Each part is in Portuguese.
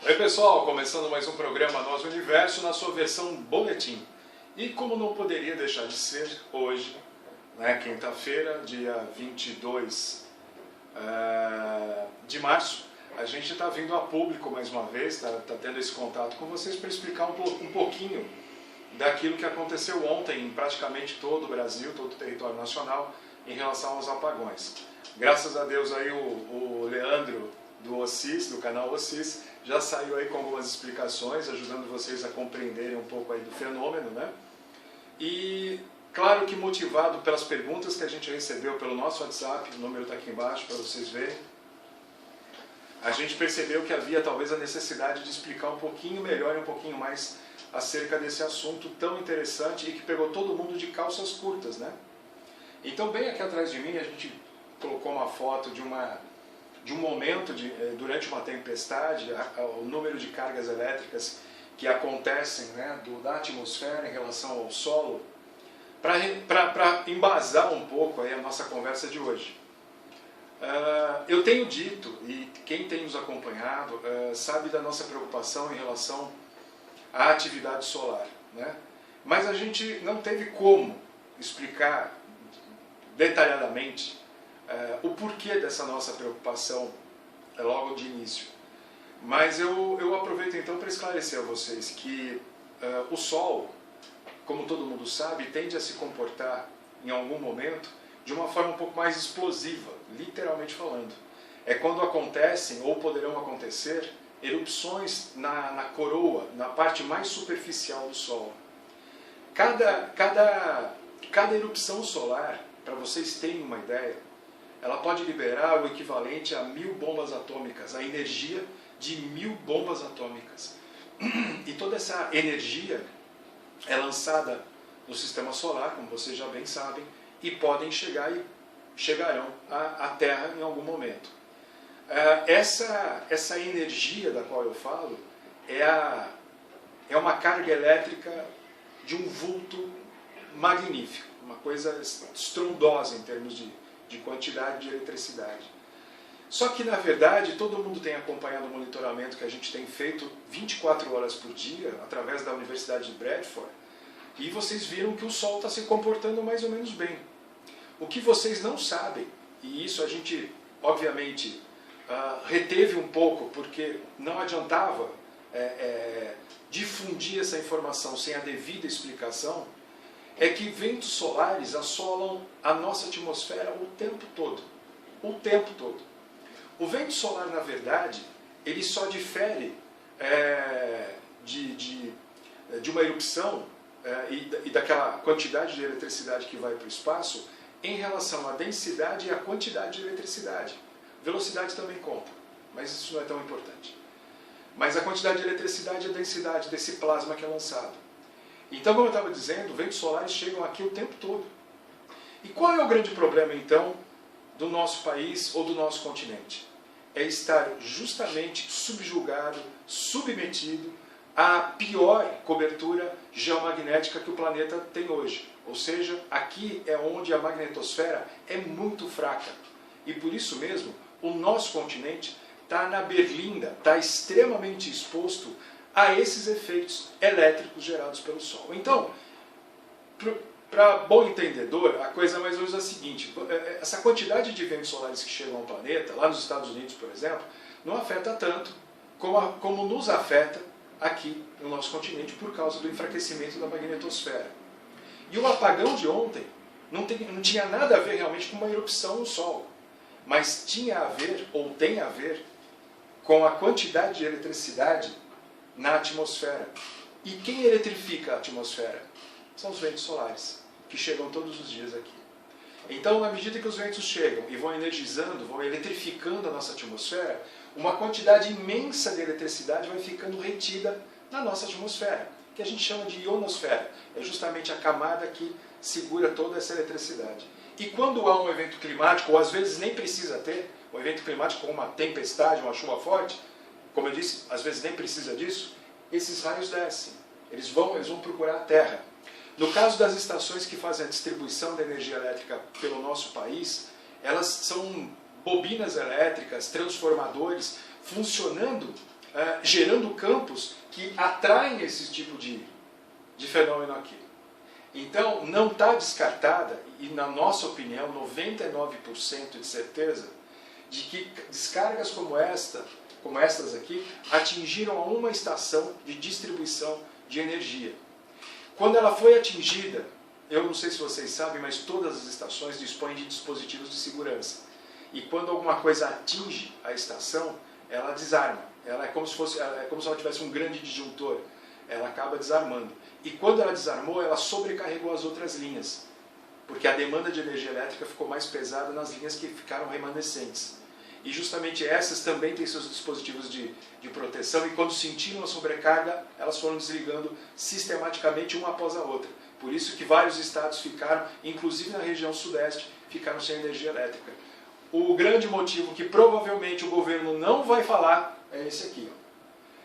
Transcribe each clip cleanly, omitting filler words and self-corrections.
Oi pessoal, começando mais um programa Nós Universo na sua versão boletim. E como não poderia deixar de ser, hoje, quinta-feira, dia 22 de março, a gente está vindo a público mais uma vez, está tendo esse contato com vocês para explicar um pouquinho daquilo que aconteceu ontem em praticamente todo o Brasil, todo o território nacional, em relação aos apagões. Graças a Deus aí o Leandro do OSSIS, do canal OSSIS, já saiu aí com algumas explicações, ajudando vocês a compreenderem um pouco aí do fenômeno, né? E claro que motivado pelas perguntas que a gente recebeu pelo nosso WhatsApp, o número está aqui embaixo para vocês verem, a gente percebeu que havia talvez a necessidade de explicar um pouquinho melhor e um pouquinho mais acerca desse assunto tão interessante e que pegou todo mundo de calças curtas, né? Então bem aqui atrás de mim a gente colocou uma foto de um momento durante uma tempestade, o número de cargas elétricas que acontecem, né, da atmosfera em relação ao solo, para embasar um pouco aí a nossa conversa de hoje. Eu tenho dito, e quem tem nos acompanhado sabe da nossa preocupação em relação à atividade solar, né? Mas a gente não teve como explicar detalhadamente o porquê dessa nossa preocupação logo de início. Mas eu aproveito então para esclarecer a vocês que o Sol, como todo mundo sabe, tende a se comportar em algum momento de uma forma um pouco mais explosiva, literalmente falando. É quando acontecem, ou poderão acontecer, erupções na coroa, na parte mais superficial do Sol. Cada erupção solar, para vocês terem uma ideia, ela pode liberar o equivalente a 1000 bombas atômicas, a energia de 1000 bombas atômicas. E toda essa energia é lançada no sistema solar, como vocês já bem sabem, e podem chegar e chegarão à Terra em algum momento. Essa energia da qual eu falo é uma carga elétrica de um vulto magnífico, uma coisa estrondosa em termos de quantidade de eletricidade. Só que, na verdade, todo mundo tem acompanhado o monitoramento que a gente tem feito 24 horas por dia, através da Universidade de Bradford, e vocês viram que o Sol está se comportando mais ou menos bem. O que vocês não sabem, e isso a gente, obviamente, reteve um pouco, porque não adiantava difundir essa informação sem a devida explicação, é que ventos solares assolam a nossa atmosfera o tempo todo. O tempo todo. O vento solar, na verdade, ele só difere de uma erupção e daquela quantidade de eletricidade que vai para o espaço em relação à densidade e à quantidade de eletricidade. Velocidade também conta, mas isso não é tão importante. Mas a quantidade de eletricidade e a densidade desse plasma que é lançado. Então, como eu estava dizendo, ventos solares chegam aqui o tempo todo. E qual é o grande problema, então, do nosso país ou do nosso continente? É estar justamente subjugado, submetido à pior cobertura geomagnética que o planeta tem hoje. Ou seja, aqui é onde a magnetosfera é muito fraca. E por isso mesmo, o nosso continente está na berlinda, está extremamente exposto a esses efeitos elétricos gerados pelo Sol. Então, para bom entendedor, a coisa mais ou menos é a seguinte: essa quantidade de ventos solares que chegam ao planeta, lá nos Estados Unidos, por exemplo, não afeta tanto como nos afeta aqui no nosso continente por causa do enfraquecimento da magnetosfera. E o apagão de ontem não tinha nada a ver realmente com uma erupção no Sol, mas tinha a ver, ou tem a ver, com a quantidade de eletricidade na atmosfera. E quem eletrifica a atmosfera? São os ventos solares, que chegam todos os dias aqui. Então, na medida que os ventos chegam e vão energizando, vão eletrificando a nossa atmosfera, uma quantidade imensa de eletricidade vai ficando retida na nossa atmosfera, que a gente chama de ionosfera. É justamente a camada que segura toda essa eletricidade. E quando há um evento climático, ou às vezes nem precisa ter, um evento climático como uma tempestade, uma chuva forte, como eu disse, às vezes nem precisa disso, esses raios descem. Eles vão procurar a Terra. No caso das estações que fazem a distribuição da energia elétrica pelo nosso país, elas são bobinas elétricas, transformadores, funcionando gerando campos que atraem esse tipo de fenômeno aqui. Então, não está descartada, e na nossa opinião, 99% de certeza, de que descargas como estas aqui, atingiram a uma estação de distribuição de energia. Quando ela foi atingida, eu não sei se vocês sabem, mas todas as estações dispõem de dispositivos de segurança. E quando alguma coisa atinge a estação, ela desarma. Ela é como se ela tivesse um grande disjuntor. Ela acaba desarmando. E quando ela desarmou, ela sobrecarregou as outras linhas. Porque a demanda de energia elétrica ficou mais pesada nas linhas que ficaram remanescentes. E justamente essas também têm seus dispositivos de proteção, e quando sentiram a sobrecarga, elas foram desligando sistematicamente uma após a outra. Por isso que vários estados ficaram, inclusive na região sudeste, ficaram sem energia elétrica. O grande motivo que provavelmente o governo não vai falar é esse aqui.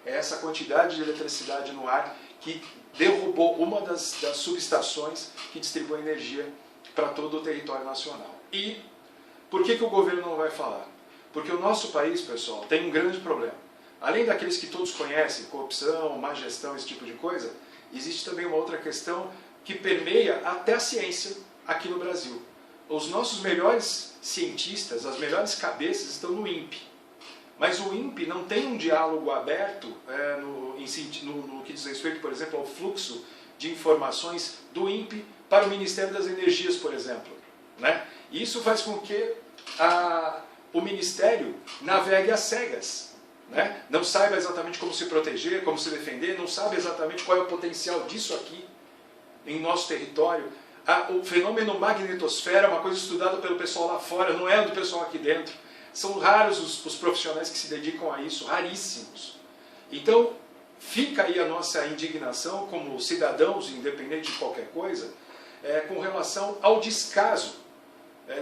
É essa quantidade de eletricidade no ar que derrubou uma das subestações que distribui energia para todo o território nacional. E por que o governo não vai falar? Porque o nosso país, pessoal, tem um grande problema. Além daqueles que todos conhecem, corrupção, má gestão, esse tipo de coisa, existe também uma outra questão que permeia até a ciência aqui no Brasil. Os nossos melhores cientistas, as melhores cabeças estão no INPE. Mas o INPE não tem um diálogo aberto no que diz respeito, por exemplo, ao fluxo de informações do INPE para o Ministério das Energias, por exemplo. Né? E isso faz com que o Ministério navegue às cegas. Né? Não saiba exatamente como se proteger, como se defender, não sabe exatamente qual é o potencial disso aqui em nosso território. O fenômeno magnetosfera é uma coisa estudada pelo pessoal lá fora, não é do pessoal aqui dentro. São raros os profissionais que se dedicam a isso, raríssimos. Então, fica aí a nossa indignação como cidadãos, independente de qualquer coisa, com relação ao descaso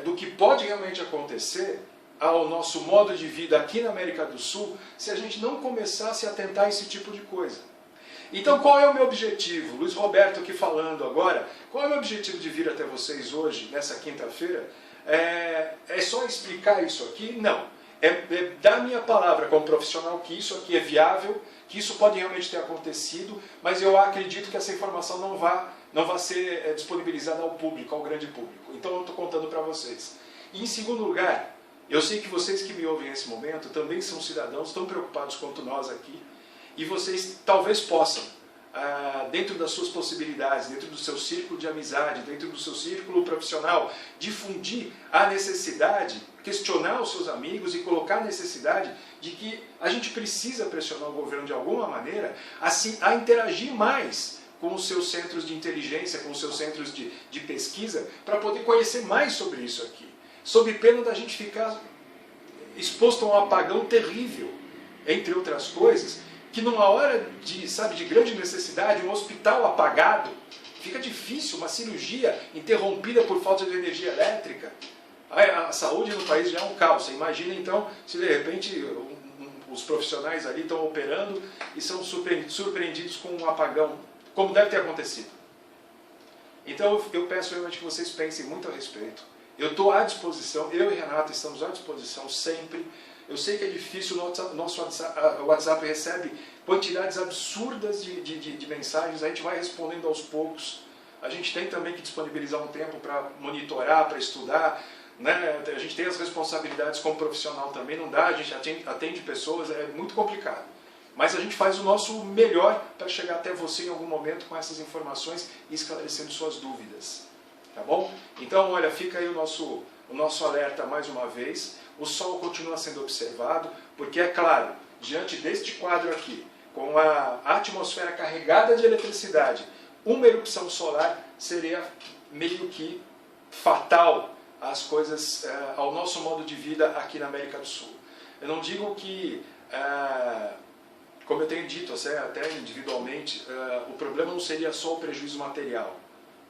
do que pode realmente acontecer ao nosso modo de vida aqui na América do Sul, se a gente não começasse a atentar a esse tipo de coisa. Então, qual é o meu objetivo? Luiz Roberto aqui falando agora, qual é o meu objetivo de vir até vocês hoje, nessa quinta-feira? É só explicar isso aqui? Não. É dar minha palavra como profissional que isso aqui é viável, que isso pode realmente ter acontecido, mas eu acredito que essa informação não vai ser disponibilizada ao público, ao grande público. Então eu estou contando para vocês. E em segundo lugar, eu sei que vocês que me ouvem nesse momento também são cidadãos tão preocupados quanto nós aqui, e vocês talvez possam, dentro das suas possibilidades, dentro do seu círculo de amizade, dentro do seu círculo profissional, difundir a necessidade, questionar os seus amigos e colocar a necessidade de que a gente precisa pressionar o governo de alguma maneira a interagir mais com os seus centros de inteligência, com os seus centros de pesquisa, para poder conhecer mais sobre isso aqui. Sob pena da gente ficar exposto a um apagão terrível, entre outras coisas, que numa hora de grande necessidade, um hospital apagado, fica difícil, uma cirurgia interrompida por falta de energia elétrica. A saúde no país já é um caos. Você imagina então se de repente os profissionais ali estão operando e são surpreendidos com um apagão, como deve ter acontecido. Então eu peço realmente que vocês pensem muito a respeito. Eu estou à disposição, eu e Renato estamos à disposição sempre. Eu sei que é difícil, o nosso WhatsApp recebe quantidades absurdas de mensagens, a gente vai respondendo aos poucos. A gente tem também que disponibilizar um tempo para monitorar, para estudar. Né? A gente tem as responsabilidades como profissional também, não dá, a gente atende pessoas, é muito complicado. Mas a gente faz o nosso melhor para chegar até você em algum momento com essas informações e esclarecendo suas dúvidas. Tá bom? Então, olha, fica aí o nosso alerta mais uma vez. O Sol continua sendo observado, porque é claro, diante deste quadro aqui, com a atmosfera carregada de eletricidade, uma erupção solar seria meio que fatal às coisas, ao nosso modo de vida aqui na América do Sul. Eu não digo que, como eu tenho dito até individualmente, o problema não seria só o prejuízo material,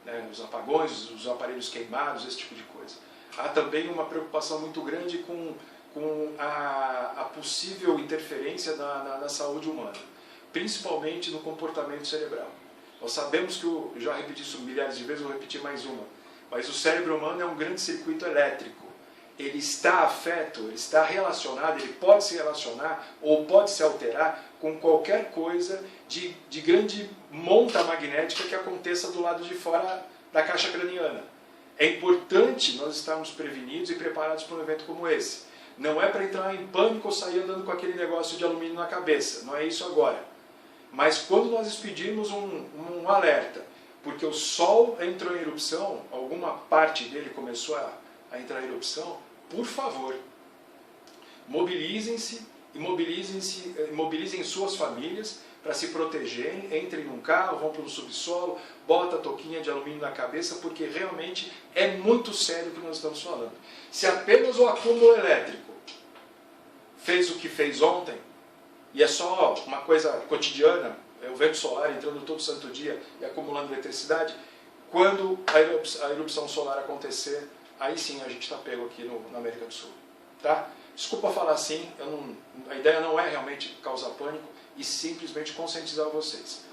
né, os apagões, os aparelhos queimados, esse tipo de coisa. Há também uma preocupação muito grande com a possível interferência na saúde humana, principalmente no comportamento cerebral. Nós sabemos que, eu já repeti isso milhares de vezes, vou repetir mais uma, mas o cérebro humano é um grande circuito elétrico. ele está afeto, ele está relacionado, ele pode se relacionar ou pode se alterar com qualquer coisa de grande monta magnética que aconteça do lado de fora da caixa craniana. É importante nós estarmos prevenidos e preparados para um evento como esse. Não é para entrar em pânico ou sair andando com aquele negócio de alumínio na cabeça, não é isso agora. Mas quando nós expedirmos um alerta, porque o Sol entrou em erupção, alguma parte dele começou a entrar em erupção, por favor, mobilizem-se e mobilizem suas famílias para se protegerem, entrem num carro, vão para um subsolo, bota a touquinha de alumínio na cabeça, porque realmente é muito sério o que nós estamos falando. Se apenas o acúmulo elétrico fez o que fez ontem, e é só uma coisa cotidiana, é o vento solar entrando todo santo dia e acumulando eletricidade, quando a erupção solar acontecer, aí sim a gente está pego aqui na América do Sul. Tá? Desculpa falar assim, a ideia não é realmente causar pânico e simplesmente conscientizar vocês.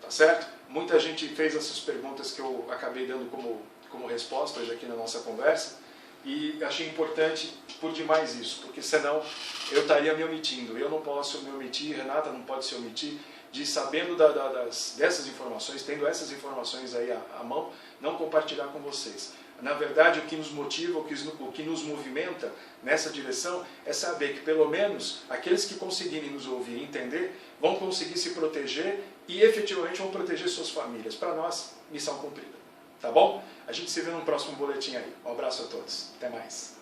Tá certo? Muita gente fez essas perguntas que eu acabei dando como resposta hoje aqui na nossa conversa e achei importante por demais isso, porque senão eu estaria me omitindo. Eu não posso me omitir, Renata não pode se omitir, de sabendo dessas informações, tendo essas informações aí à mão, não compartilhar com vocês. Na verdade, o que nos motiva, o que nos movimenta nessa direção é saber que, pelo menos, aqueles que conseguirem nos ouvir e entender, vão conseguir se proteger e, efetivamente, vão proteger suas famílias. Para nós, missão cumprida. Tá bom? A gente se vê no próximo boletim aí. Um abraço a todos. Até mais.